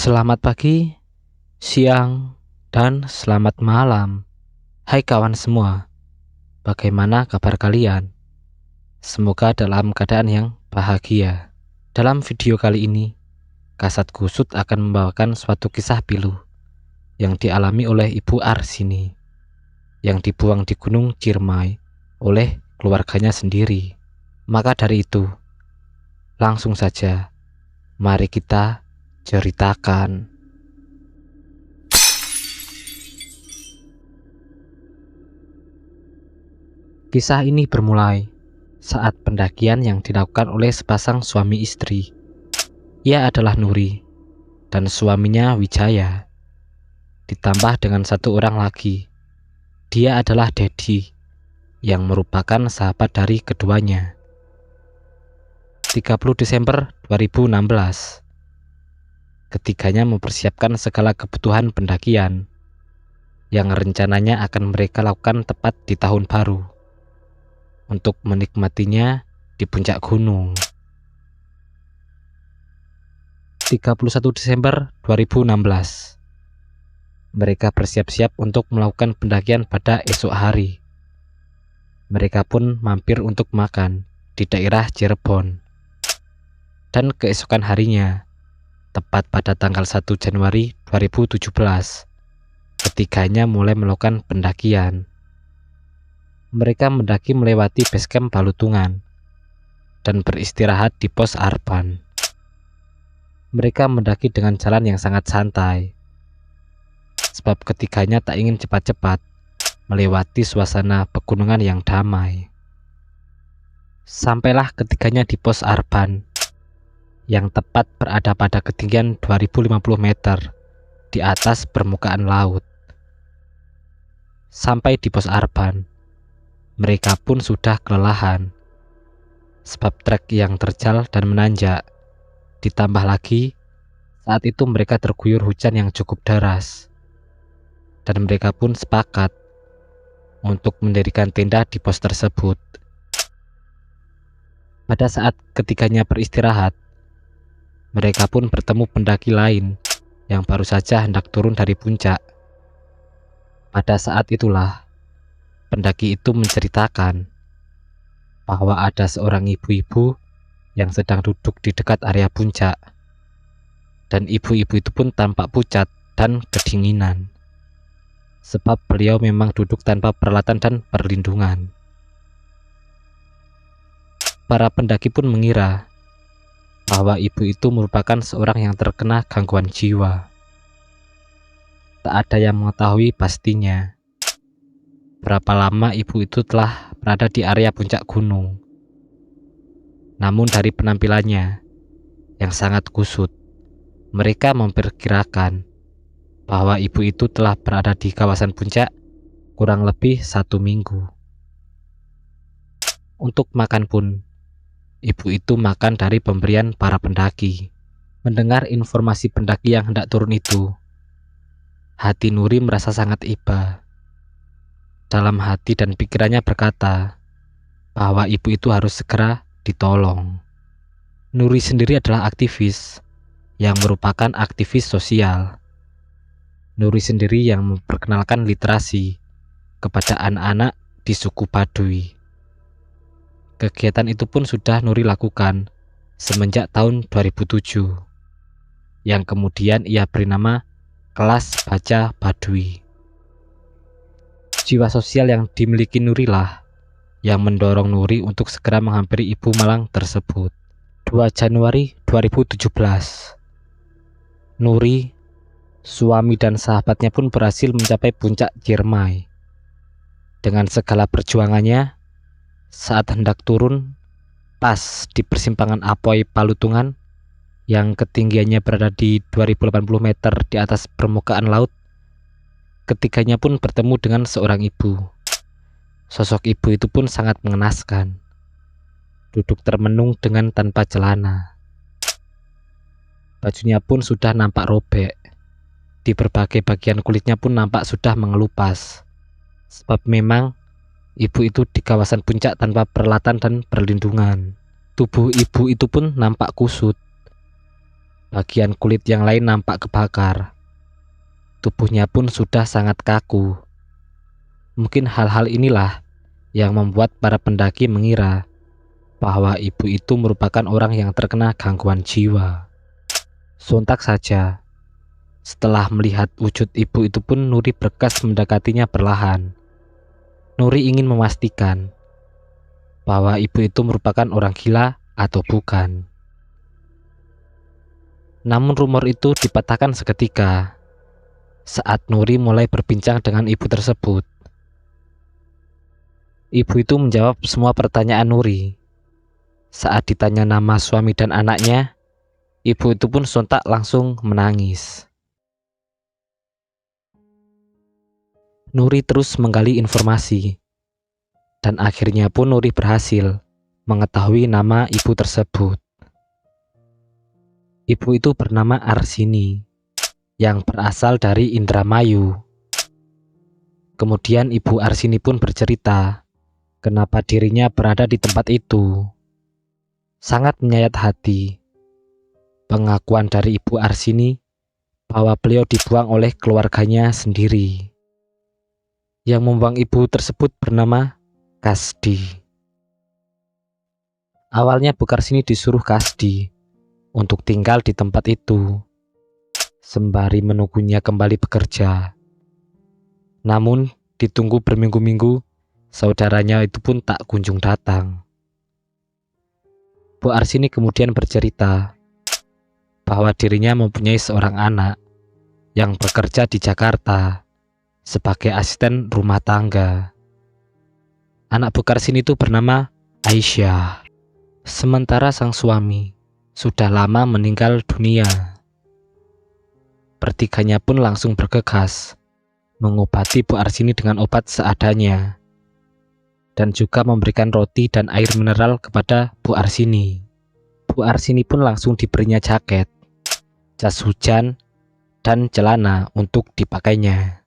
Selamat pagi, siang, dan selamat malam. Hai kawan semua, bagaimana kabar kalian? Semoga dalam keadaan yang bahagia. Dalam video kali ini, Kasat Kusut akan membawakan suatu kisah pilu yang dialami oleh Ibu Arsini yang dibuang di Gunung Ciremai oleh keluarganya sendiri. Maka dari itu, langsung saja mari kita ceritakan. Kisah ini bermulai saat pendakian yang dilakukan oleh sepasang suami istri. Ia adalah Nuri dan suaminya Wijaya. Ditambah dengan satu orang lagi. Dia adalah Dedi yang merupakan sahabat dari keduanya. 30 Desember 2016. Ketiganya mempersiapkan segala kebutuhan pendakian yang rencananya akan mereka lakukan tepat di tahun baru untuk menikmatinya di puncak gunung. 31 Desember 2016. Mereka bersiap-siap untuk melakukan pendakian pada esok hari. Mereka pun mampir untuk makan di daerah Cirebon. Dan keesokan harinya, tepat pada tanggal 1 Januari 2017, ketiganya mulai melakukan pendakian. Mereka mendaki melewati basecamp Balutungan dan beristirahat di pos Arban. Mereka mendaki dengan jalan yang sangat santai, sebab ketiganya tak ingin cepat-cepat melewati suasana pegunungan yang damai. Sampailah ketiganya di pos Arban, yang tepat berada pada ketinggian 2050 meter di atas permukaan laut. Sampai di pos Arban, mereka pun sudah kelelahan, sebab trek yang terjal dan menanjak. Ditambah lagi, saat itu mereka terguyur hujan yang cukup deras. Dan mereka pun sepakat untuk mendirikan tenda di pos tersebut. Pada saat ketiganya beristirahat, mereka pun bertemu pendaki lain yang baru saja hendak turun dari puncak. Pada saat itulah, pendaki itu menceritakan bahwa ada seorang ibu-ibu yang sedang duduk di dekat area puncak. Dan ibu-ibu itu pun tampak pucat dan kedinginan, sebab beliau memang duduk tanpa peralatan dan perlindungan. Para pendaki pun mengira bahwa ibu itu merupakan seorang yang terkena gangguan jiwa. Tak ada yang mengetahui pastinya berapa lama ibu itu telah berada di area puncak gunung. Namun dari penampilannya yang sangat kusut, mereka memperkirakan bahwa ibu itu telah berada di kawasan puncak kurang lebih 1 minggu. Untuk makan pun, ibu itu makan dari pemberian para pendaki. Mendengar informasi pendaki yang hendak turun itu, hati Nuri merasa sangat iba. Dalam hati dan pikirannya berkata bahwa ibu itu harus segera ditolong. Nuri sendiri adalah aktivis yang merupakan aktivis sosial. Nuri sendiri yang memperkenalkan literasi kepada anak-anak di suku Baduy. Kegiatan itu pun sudah Nuri lakukan semenjak tahun 2007, yang kemudian ia beri nama Kelas Baca Baduy. Jiwa sosial yang dimiliki Nuri lah yang mendorong Nuri untuk segera menghampiri ibu malang tersebut. 2 Januari 2017. Nuri, suami dan sahabatnya pun berhasil mencapai puncak Ciremai. Dengan segala perjuangannya, saat hendak turun, pas di persimpangan Apoy Balutungan yang ketinggiannya berada di 2080 meter di atas permukaan laut, ketiganya pun bertemu dengan seorang ibu. Sosok ibu itu pun sangat mengenaskan. Duduk termenung dengan tanpa celana. Bajunya pun sudah nampak robek. Di berbagai bagian kulitnya pun nampak sudah mengelupas. Sebab memang ibu itu di kawasan puncak tanpa peralatan dan perlindungan. Tubuh ibu itu pun nampak kusut. Bagian kulit yang lain nampak kebakar. Tubuhnya pun sudah sangat kaku. Mungkin hal-hal inilah yang membuat para pendaki mengira bahwa ibu itu merupakan orang yang terkena gangguan jiwa. Sontak saja, setelah melihat wujud ibu itu pun Nuri bergegas mendekatinya perlahan. Nuri ingin memastikan bahwa ibu itu merupakan orang gila atau bukan. Namun rumor itu dipatahkan seketika saat Nuri mulai berbincang dengan ibu tersebut. Ibu itu menjawab semua pertanyaan Nuri. Saat ditanya nama suami dan anaknya, ibu itu pun sontak langsung menangis. Nuri terus menggali informasi, dan akhirnya pun Nuri berhasil mengetahui nama ibu tersebut. Ibu itu bernama Arsini, yang berasal dari Indramayu. Kemudian Ibu Arsini pun bercerita kenapa dirinya berada di tempat itu. Sangat menyayat hati pengakuan dari Ibu Arsini bahwa beliau dibuang oleh keluarganya sendiri. Yang membuang ibu tersebut bernama Kasdi. Awalnya Bu Arsini disuruh Kasdi untuk tinggal di tempat itu sembari menunggunya kembali bekerja. Namun ditunggu berminggu-minggu, saudaranya itu pun tak kunjung datang. Bu Arsini kemudian bercerita bahwa dirinya mempunyai seorang anak yang bekerja di Jakarta sebagai asisten rumah tangga. Anak Bu Arsini itu bernama Aisyah. Sementara sang suami sudah lama meninggal dunia. Bertiganya pun langsung bergegas mengobati Bu Arsini dengan obat seadanya dan juga memberikan roti dan air mineral kepada Bu Arsini. Bu Arsini pun langsung diberinya jaket, jas hujan, dan celana untuk dipakainya.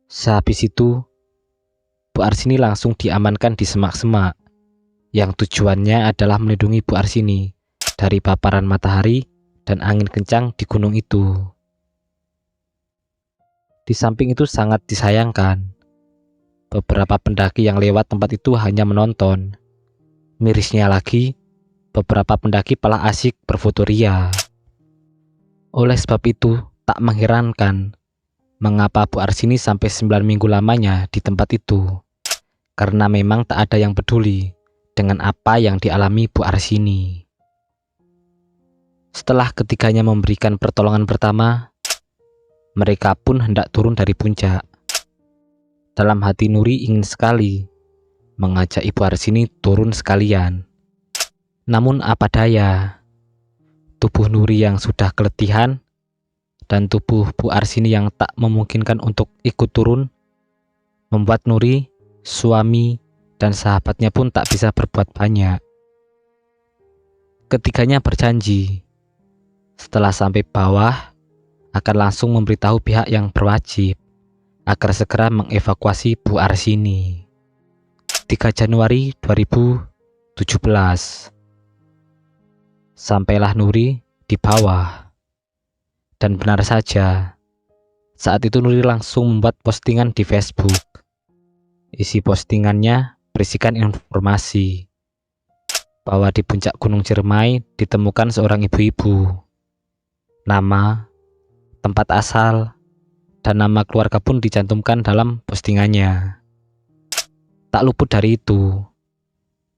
Sehabis itu, Bu Arsini langsung diamankan di semak-semak yang tujuannya adalah melindungi Bu Arsini dari paparan matahari dan angin kencang di gunung itu. Di samping itu sangat disayangkan, beberapa pendaki yang lewat tempat itu hanya menonton. Mirisnya lagi, beberapa pendaki malah asyik berfoto ria. Oleh sebab itu, tak mengherankan mengapa Bu Arsini sampai 9 minggu lamanya di tempat itu. Karena memang tak ada yang peduli dengan apa yang dialami Bu Arsini. Setelah ketiganya memberikan pertolongan pertama, mereka pun hendak turun dari puncak. Dalam hati Nuri ingin sekali mengajak Ibu Arsini turun sekalian. Namun apa daya, tubuh Nuri yang sudah keletihan dan tubuh Bu Arsini yang tak memungkinkan untuk ikut turun membuat Nuri, suami, dan sahabatnya pun tak bisa berbuat banyak. Ketiganya berjanji setelah sampai bawah akan langsung memberitahu pihak yang berwajib agar segera mengevakuasi Bu Arsini. 3 Januari 2017. Sampailah Nuri di bawah. Dan benar saja, saat itu Nuri langsung membuat postingan di Facebook. Isi postingannya berisikan informasi bahwa di puncak Gunung Ciremai ditemukan seorang ibu-ibu. Nama, tempat asal, dan nama keluarga pun dicantumkan dalam postingannya. Tak luput dari itu,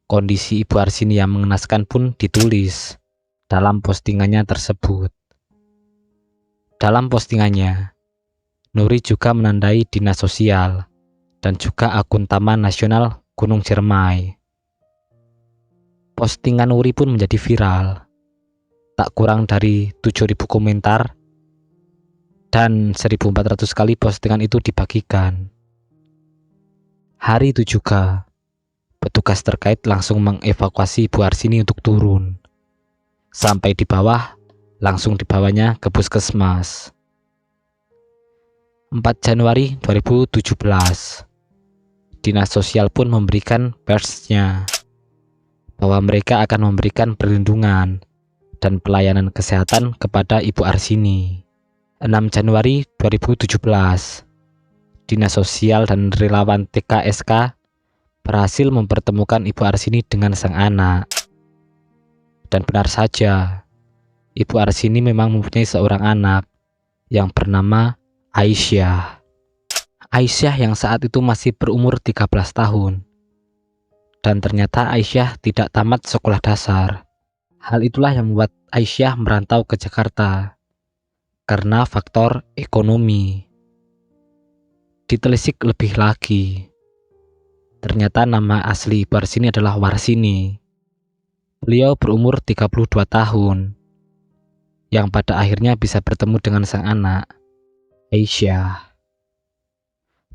kondisi Ibu Arsini yang mengenaskan pun ditulis dalam postingannya tersebut. Dalam postingannya, Nuri juga menandai dinas sosial dan juga akun Taman Nasional Gunung Ciremai. Postingan Nuri pun menjadi viral. Tak kurang dari 7.000 komentar dan 1.400 kali postingan itu dibagikan. Hari itu juga, petugas terkait langsung mengevakuasi Bu Arsini untuk turun. Sampai di bawah, langsung dibawanya ke puskesmas. 4 Januari 2017, Dinas Sosial pun memberikan persnya bahwa mereka akan memberikan perlindungan dan pelayanan kesehatan kepada Ibu Arsini. 6 Januari 2017, Dinas Sosial dan Relawan TKSK berhasil mempertemukan Ibu Arsini dengan sang anak. Dan benar saja, Ibu Arsini memang mempunyai seorang anak yang bernama Aisyah. Aisyah yang saat itu masih berumur 13 tahun. Dan ternyata Aisyah tidak tamat sekolah dasar. Hal itulah yang membuat Aisyah merantau ke Jakarta karena faktor ekonomi. Ditelisik lebih lagi, ternyata nama asli Ibu Arsini adalah Warsini. Beliau berumur 32 tahun, yang pada akhirnya bisa bertemu dengan sang anak, Aisyah.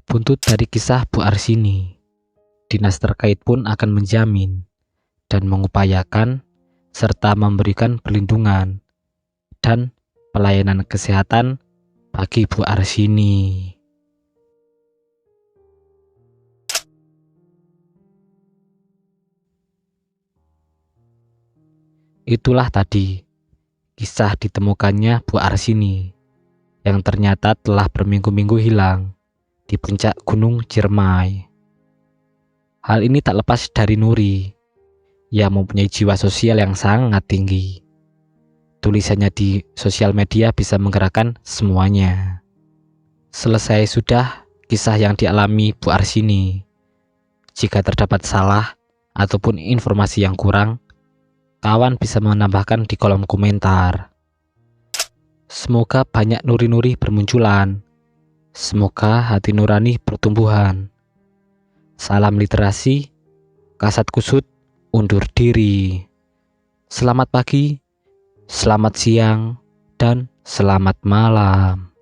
Buntut dari kisah Bu Arsini, dinas terkait pun akan menjamin dan mengupayakan serta memberikan perlindungan dan pelayanan kesehatan bagi Bu Arsini. Itulah tadi kisah ditemukannya Bu Arsini yang ternyata telah berminggu-minggu hilang di puncak Gunung Ciremai. Hal ini tak lepas dari Nuri yang mempunyai jiwa sosial yang sangat tinggi. Tulisannya di sosial media bisa menggerakkan semuanya. Selesai sudah kisah yang dialami Bu Arsini. Jika terdapat salah ataupun informasi yang kurang, kawan bisa menambahkan di kolom komentar. Semoga banyak nuri-nuri bermunculan. Semoga hati nurani bertumbuhan. Salam literasi, Kasat Kusut undur diri. Selamat pagi, selamat siang, dan selamat malam.